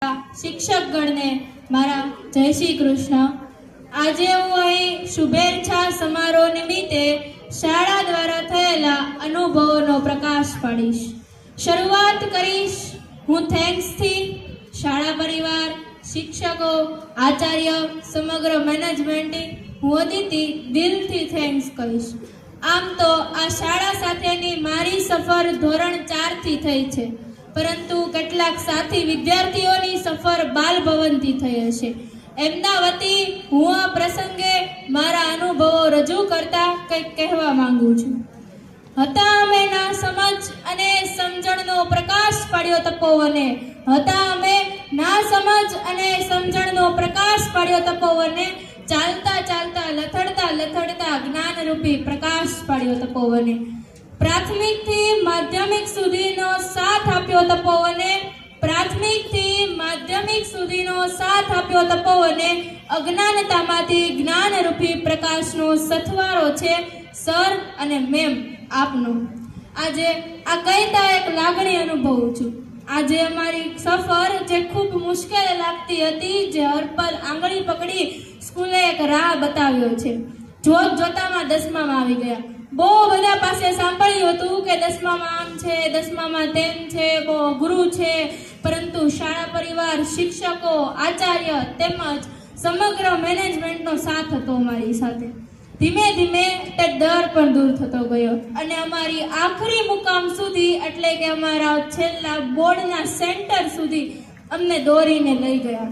શિક્ષકગણને મારા જય શ્રી કૃષ્ણ। આજે હું અહીં શુભેચ્છા સમારોહ નિમિત્તે શાળા દ્વારા થયેલા અનુભવોનો પ્રકાશ પાડીશ। શરૂઆત કરીશ હું થેન્ક્સથી। શાળા પરિવાર, શિક્ષકો, આચાર્ય, સમગ્ર મેનેજમેન્ટ હું અદિતિ દિલથી થેન્ક્સ કહીશ। આમ તો આ શાળા સાથેની મારી સફર ધોરણ 4 થી થઈ છે, પરંતુ કેટલાક સાથી વિદ્યાર્થીઓની સફર બાલભવનથી થઈ હશે। એમના વતી હું આ પ્રસંગે મારા અનુભવો રજૂ કરતા કંઈક કહેવા માંગુ છું। હતા અમે ના સમજ અને સમજણનો પ્રકાશ પાડ્યો તપોવને, હતા અમે ના સમજ અને સમજણનો પ્રકાશ પાડ્યો તપોવને, ચાલતા ચાલતા લથડતા લથડતા જ્ઞાનરૂપી પ્રકાશ પાડ્યો તપોવને। પ્રાથમિક થી માધ્યમિક સુધીનો સાથ આપ્યો તપોવને, પ્રાથમિક થી માધ્યમિક સુધીનો સાથ આપ્યો તપોવને। અજ્ઞાનતામાંથી જ્ઞાનરૂપી પ્રકાશનો સથવારો છે સર અને મેમ આપનો। આજે આ કહેતા એક લાગણી અનુભવું છું। આજે અમારી સફર જે ખૂબ મુશ્કેલ લાગતી હતી, જે હરપલ આંગળી પકડી સ્કૂલે એક રાહ બતાવ્યો છે। જોત જોતામાં 10માં આવી ગયા। બહુ બધા પાસે સાંભળ્યું હતું કે 10માં આમ છે, 10માં તેમ છે, બહુ અઘરું છે, પરંતુ શાળા પરિવાર, શિક્ષકો, આચાર્ય તેમજ સમગ્ર મેનેજમેન્ટનો સાથ હતો અમારી સાથે। ધીમે ધીમે તે ડર પણ દૂર થતો ગયો અને અમારી આખરી મુકામ સુધી, એટલે કે અમારા છેલ્લા બોર્ડના સેન્ટર સુધી અમને દોરીને લઈ ગયા।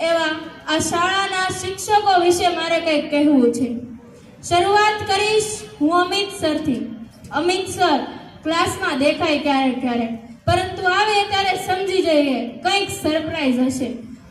એવા આ શાળાના શિક્ષકો વિશે મારે કંઈક કહેવું છે। શરૂઆત કરીશ હું અમિત સરથી। અમિત સર ક્લાસમાં દેખાય ક્યારેક ક્યારેક, પરંતુ આવે ત્યારે સમજી જઈએ કંઈક સરપ્રાઈઝ હશે।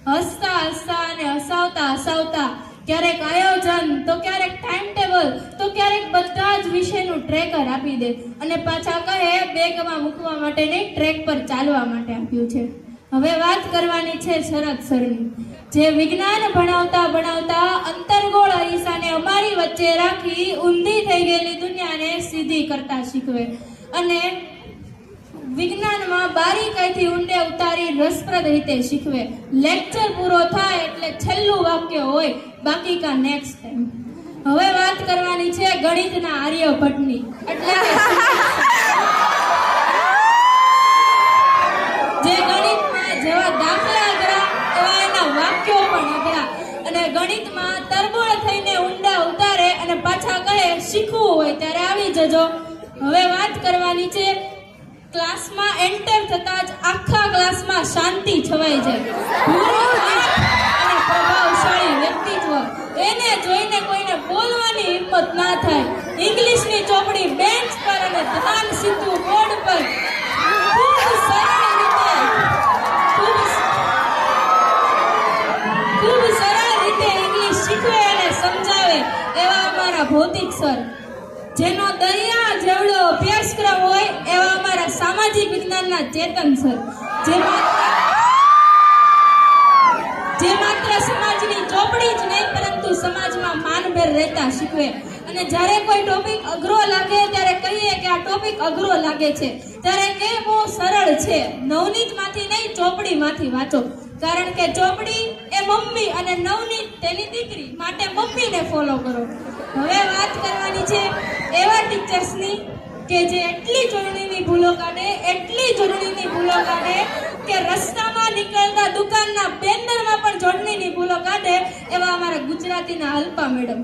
હસતા હસતા અને હસાવતા હસાવતા, ક્યારેક આયોજન, તો ક્યારેક ટાઈમ ટેબલ, તો ક્યારેક બધા જ વિષયનું ટ્રેકર આપી દે અને પાછા કહે બેગમાં મૂકવા માટે નહીં, ટ્રેક પર ચાલવા માટે આપ્યું છે। હવે વાત કરવાની છે શરદ સરની, જે વિજ્ઞાન ભણાવતા ભણાવતા અંતરગોળ અરીસાને અમારી વચ્ચે રાખી ઊંધી થઈ ગયેલી દુનિયાને સીધી કરતા શીખવે અને વિજ્ઞાનમાં બારીકાઈથી ઊંડે ઉતારી રસપ્રદ રીતે શીખવે। લેક્ચર પૂરો થાય એટલે છેલ્લું વાક્ય હોય, બાકી કા નેક્સ્ટ ટાઈમ। હવે વાત કરવાની છે ગણિતના આર્યભટ્ટની, એટલે જે ગણિતમાં જેવા દાખલા અઘરા એવા એના વાક્યો પણ અઘરા, અને ગણિતમાં તરબોળ થઈને ઊંડા ઉતારે અને પાછા કહે શીખવું હોય ત્યારે આવી જજો। હવે વાત કરવાની છે ક્લાસમાં એન્ટર થતા જ આખા ક્લાસમાં શાંતિ છવાઈ જાય। અને પ્રભાવશાળી વ્યક્તિત્વ, એને જોઈને કોઈને બોલવાની હિંમત ના થાય। ઇંગ્લિશની ચોપડી બેન્ચ પર અને ધ્યાન સીધું બોર્ડ પર ખૂબ સરળ રીતે ઇંગ્લિશ શીખવે અને સમજાવે એવા અમારા ભૌતિક સર। જેનો દરિયા જેવડો અભ્યાસક્રમ હોય એવા અમારા સામાજિક વિજ્ઞાનના ચેતન સર, જે માત્ર સમાજની ચોપડી જ નહીં પરંતુ સમાજમાં માનભેર રહેતા શીખવે। અને જ્યારે કોઈ ટોપિક અઘરો લાગે ત્યારે કહીએ કે આ ટોપિક અઘરો લાગે છે, ત્યારે કે બહુ સરળ છે, નવનીતમાંથી નહીં ચોપડીમાંથી વાંચો, કારણ કે ચોપડી એ મમ્મી અને નવનીત તેની દીકરી, માટે મમ્મીને ફોલો કરો। હવે વાત કરવાની છે એવા ટીચર્સની કે જે એટલી જોડણીની ભૂલો કાઢે, એટલી જોડણીની ભૂલો કાઢે કે રસ્તામાં નીકળતા દુકાનના બેનરમાં પણ જોડણીની ભૂલો કાઢે, એવા અમારા ગુજરાતીના અલ્પા મેડમ,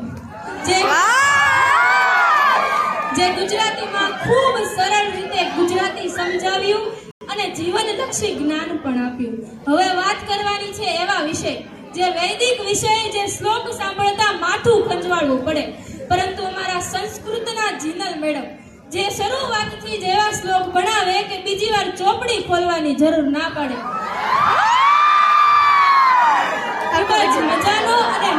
જે ગુજરાતીમાં ખૂબ સરળ રીતે ગુજરાતી સમજાવ્યું અને જીવનલક્ષી જ્ઞાન પણ આપ્યું। હવે વાત કરવાની છે એવા વિષય, જે વૈદિક વિષય, જે શ્લોક સાંભળતા માથું ખંજવાળવું પડે, પરંતુ અમારા સંસ્કૃતના જીનલ મેડમ, જે શરૂઆતથી જ એવા શ્લોક ભણાવે કે બીજી વાર ચોપડી ખોલવાની જરૂર ના પડે। ખૂબ જ મજાનો અને